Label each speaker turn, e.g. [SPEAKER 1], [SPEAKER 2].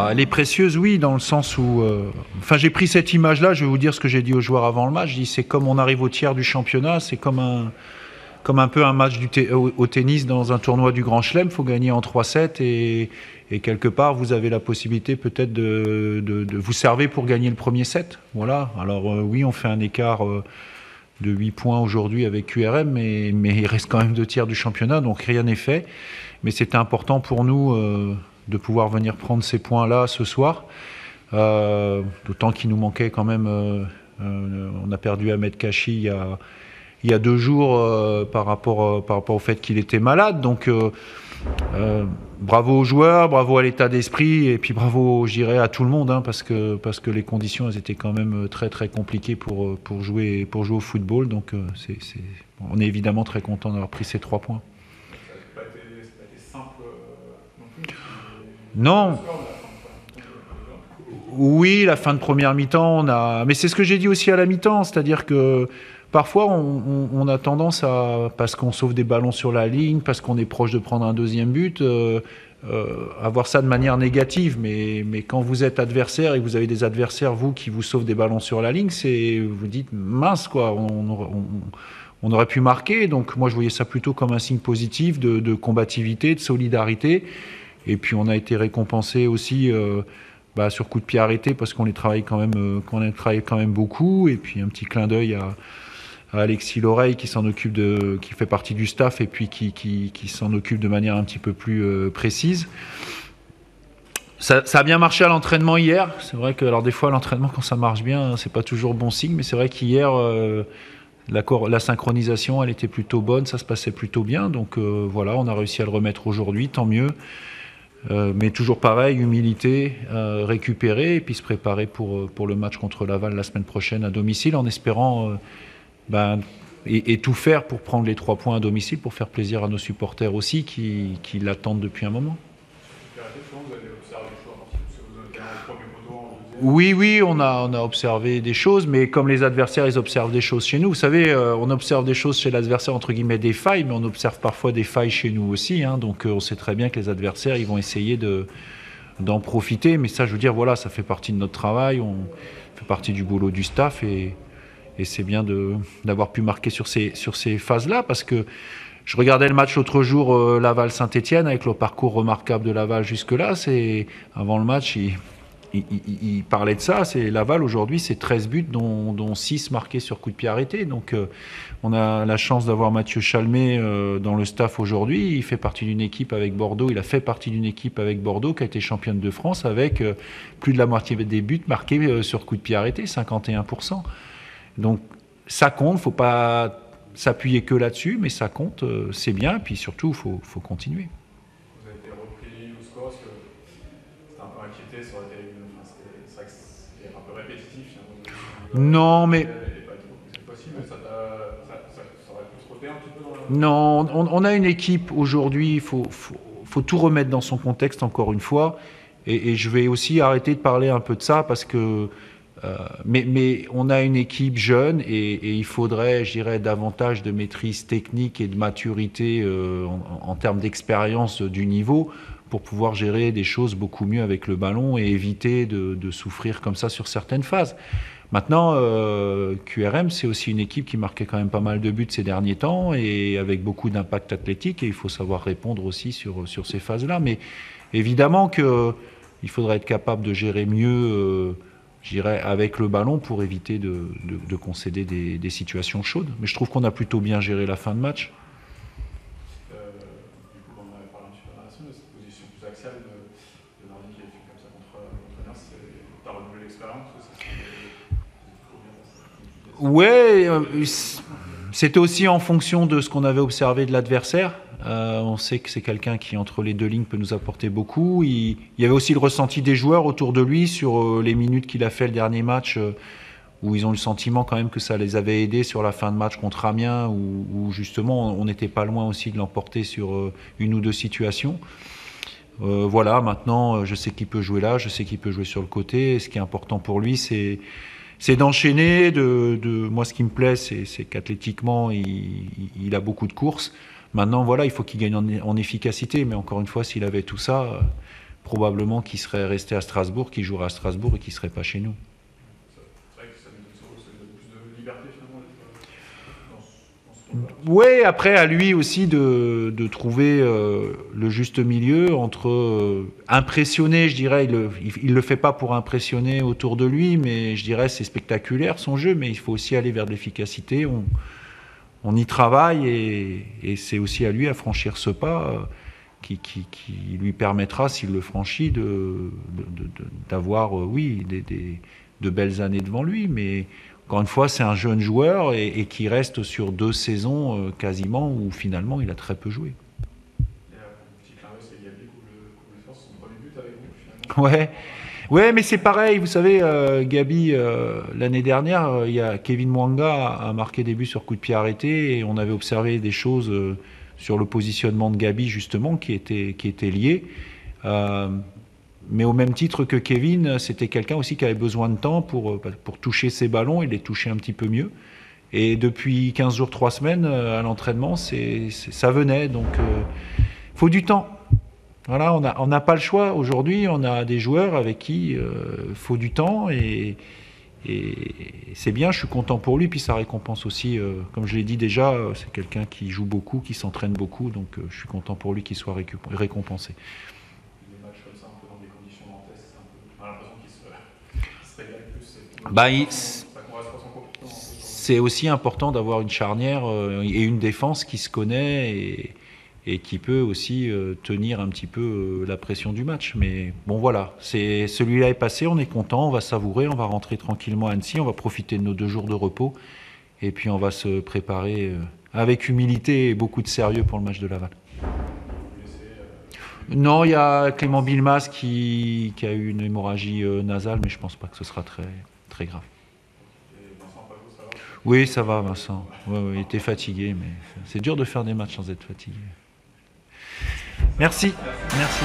[SPEAKER 1] Bah, elle est précieuse, oui, dans le sens où... Enfin, j'ai pris cette image-là, je vais vous dire ce que j'ai dit aux joueurs avant le match. Je dis, c'est comme on arrive au tiers du championnat, c'est comme un peu un match au tennis dans un tournoi du Grand Chelem. Il faut gagner en 3-7 et quelque part, vous avez la possibilité peut-être de vous servir pour gagner le premier set. Voilà. Alors oui, on fait un écart de 8 points aujourd'hui avec QRM, mais il reste quand même 2 tiers du championnat, donc rien n'est fait. Mais c'était important pour nous de pouvoir venir prendre ces points-là ce soir. D'autant qu'il nous manquait quand même... on a perdu Ahmed Kachi il y a 2 jours par rapport au fait qu'il était malade. Donc bravo aux joueurs, bravo à l'état d'esprit et puis bravo, je dirais, à tout le monde, hein, parce que les conditions elles étaient quand même très très compliquées pour jouer au football. Donc on est évidemment très content d'avoir pris ces 3 points.
[SPEAKER 2] Ça n'a pas été simple non plus.
[SPEAKER 1] Non. Oui, la fin de première mi-temps, mais c'est ce que j'ai dit aussi à la mi-temps, c'est-à-dire que parfois on a tendance à, parce qu'on sauve des ballons sur la ligne, parce qu'on est proche de prendre un deuxième but, à voir ça de manière négative. Mais quand vous êtes adversaire et que vous avez des adversaires, vous, qui vous sauvent des ballons sur la ligne, vous dites mince, quoi, on aurait pu marquer. Donc moi je voyais ça plutôt comme un signe positif de combativité, de solidarité. Et puis on a été récompensé aussi sur coup de pied arrêté, parce qu'on travaille quand même beaucoup. Et puis un petit clin d'œil à Alexis Loreille qui fait partie du staff et puis qui s'en occupe de manière un petit peu plus précise. Ça a bien marché à l'entraînement hier. C'est vrai que alors des fois à l'entraînement, quand ça marche bien, c'est pas toujours bon signe, mais c'est vrai qu'hier la synchronisation elle était plutôt bonne, ça se passait plutôt bien. Donc voilà, on a réussi à le remettre aujourd'hui, tant mieux. Mais toujours pareil, humilité, récupérer et puis se préparer pour le match contre Laval la semaine prochaine à domicile, en espérant et tout faire pour prendre les 3 points à domicile, pour faire plaisir à nos supporters aussi qui l'attendent depuis un moment. Oui, on a observé des choses, mais comme les adversaires, ils observent des choses chez nous. Vous savez, on observe des choses chez l'adversaire, entre guillemets, des failles, mais on observe parfois des failles chez nous aussi. Hein, donc on sait très bien que les adversaires, ils vont essayer d'en profiter. Mais ça, je veux dire, voilà, ça fait partie de notre travail, on fait partie du boulot du staff et c'est bien d'avoir pu marquer sur ces phases-là, parce que je regardais le match l'autre jour, Laval-Saint-Étienne, avec le parcours remarquable de Laval jusque-là. Avant le match, il parlait de ça. Laval aujourd'hui, c'est 13 buts, dont 6 marqués sur coup de pied arrêté. Donc on a la chance d'avoir Mathieu Chalmé dans le staff aujourd'hui. Il fait partie d'une équipe avec Bordeaux. Il a fait partie d'une équipe avec Bordeaux qui a été championne de France avec plus de la moitié des buts marqués sur coup de pied arrêté, 51%. Donc ça compte, il ne faut pas s'appuyer que là-dessus, mais ça compte, c'est bien. Et puis surtout, il faut continuer.
[SPEAKER 2] Vous avez été repris au score, parce que c'était un peu inquiété, c'est vrai que c'était un peu répétitif.
[SPEAKER 1] Non, mais...
[SPEAKER 2] C'est possible, mais ça aurait pu se repérer un petit peu dans
[SPEAKER 1] Non, on a une équipe aujourd'hui, il faut tout remettre dans son contexte encore une fois. Et je vais aussi arrêter de parler un peu de ça, parce que... mais on a une équipe jeune et il faudrait, je dirais, davantage de maîtrise technique et de maturité en termes d'expérience du niveau pour pouvoir gérer des choses beaucoup mieux avec le ballon et éviter de souffrir comme ça sur certaines phases. Maintenant, QRM, c'est aussi une équipe qui marquait quand même pas mal de buts ces derniers temps et avec beaucoup d'impact athlétique, et il faut savoir répondre aussi sur ces phases-là. Mais évidemment qu'il faudrait être capable de gérer mieux je dirais, avec le ballon pour éviter de concéder des situations chaudes. Mais je trouve qu'on a plutôt bien géré la fin de match.
[SPEAKER 2] Du coup, on avait parlé un petit peu dans la semaine de cette position plus axiale de Nardi qui est fait comme ça contre Nice. Tu as renouvelé l'expérience, ou ça s'est plutôt bien passé?
[SPEAKER 1] Ouais, c'était aussi en fonction de ce qu'on avait observé de l'adversaire. On sait que c'est quelqu'un qui, entre les deux lignes, peut nous apporter beaucoup. Il y avait aussi le ressenti des joueurs autour de lui sur les minutes qu'il a fait le dernier match, où ils ont eu le sentiment quand même que ça les avait aidés sur la fin de match contre Amiens, où justement on n'était pas loin aussi de l'emporter sur une ou deux situations. Voilà, maintenant je sais qu'il peut jouer là, je sais qu'il peut jouer sur le côté. Et ce qui est important pour lui, c'est d'enchaîner. Moi, ce qui me plaît, c'est qu'athlétiquement, il a beaucoup de courses. Maintenant, voilà, il faut qu'il gagne en efficacité. Mais encore une fois, s'il avait tout ça, probablement qu'il serait resté à Strasbourg, qu'il jouerait à Strasbourg et qu'il ne serait pas chez nous.
[SPEAKER 2] C'est vrai que ça donne plus de liberté finalement dans ce
[SPEAKER 1] Oui, après à lui aussi de trouver le juste milieu entre impressionner, je dirais, il le fait pas pour impressionner autour de lui, mais je dirais c'est spectaculaire son jeu, mais il faut aussi aller vers de l'efficacité. On y travaille et c'est aussi à lui à franchir ce pas qui lui permettra, s'il le franchit, d'avoir, oui, de belles années devant lui. Mais encore une fois, c'est un jeune joueur et qui reste sur 2 saisons quasiment où finalement il a très peu joué.
[SPEAKER 2] Et petit clin d'œil, c'est Gabi qui ouvre son premier but avec vous finalement.
[SPEAKER 1] Ouais. Ouais, mais c'est pareil, vous savez, Gabi, l'année dernière, il y a Kevin Mwanga a marqué des buts sur coup de pied arrêté et on avait observé des choses sur le positionnement de Gabi justement qui étaient liées. Mais au même titre que Kevin, c'était quelqu'un aussi qui avait besoin de temps pour toucher ses ballons et les toucher un petit peu mieux. Et depuis 15 jours, 3 semaines, à l'entraînement, ça venait. Donc, il faut du temps. Voilà, on n'a pas le choix. Aujourd'hui, on a des joueurs avec qui il faut du temps et c'est bien, je suis content pour lui. Puis ça récompense aussi, comme je l'ai dit déjà, c'est quelqu'un qui joue beaucoup, qui s'entraîne beaucoup. Donc je suis content pour lui qu'il soit récompensé.
[SPEAKER 2] Les matchs comme ça, un peu dans des conditions dantesques, on a l'impression qu'il se régale plus.
[SPEAKER 1] C'est aussi important d'avoir une charnière et une défense qui se connaît et qui peut aussi tenir un petit peu la pression du match. Mais bon voilà, celui-là est passé, on est content, on va savourer, on va rentrer tranquillement à Annecy, on va profiter de nos 2 jours de repos et puis on va se préparer avec humilité et beaucoup de sérieux pour le match de Laval. Non, il y a Clément Bilmas qui a eu une hémorragie nasale, mais je pense pas que ce sera très, très grave. Oui, ça va, Vincent. Ouais, il était fatigué, mais c'est dur de faire des matchs sans être fatigué. Merci. Merci.